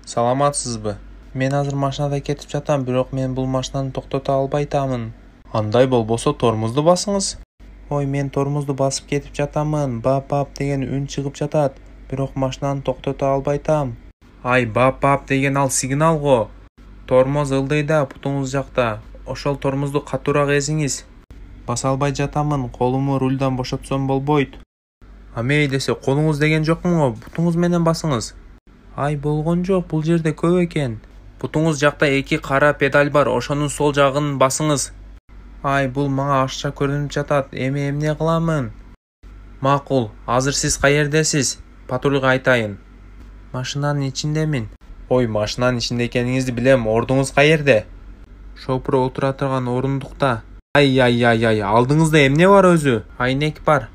Саламатсызбы? Мен азыр машинада кетип жатам, бирок мен бул машинаны токтото албай атамын. Андай болбосо тормозду басыңыз. Ой, мен тормозду басып кетип жатамын. Бап деген үн чыгып жатат, бирок машинаны токтото албай атам. Ай, бап деген ал сигнал го. Тормоз ылдыйда путуңуз жакта. Ошол тормозду катуураак эзиңиз. Баса албай жатамын, колуму рульдан бошотсом болбойт. Амей десе колуңуз деген жокмун го, бутуңуз менен басыңыз. Ай, болгон жок, бул жерде көп экен. Бутуңуз жакта 2 кара педаль бар, ошонун сол жагын басыңыз. Ай, бул мага ашча көрүнүп жатат, эмне кыламын? Макул, азыр сиз каердесиз? Патрульга айтайын. Машинанын ичиндемин. Ой, машинанын ичинде экениңизди билем, ордуңуз каерде? Шопур отура турган орундукта. Ай, алдыңызда эмне бар өзү? Айнек бар.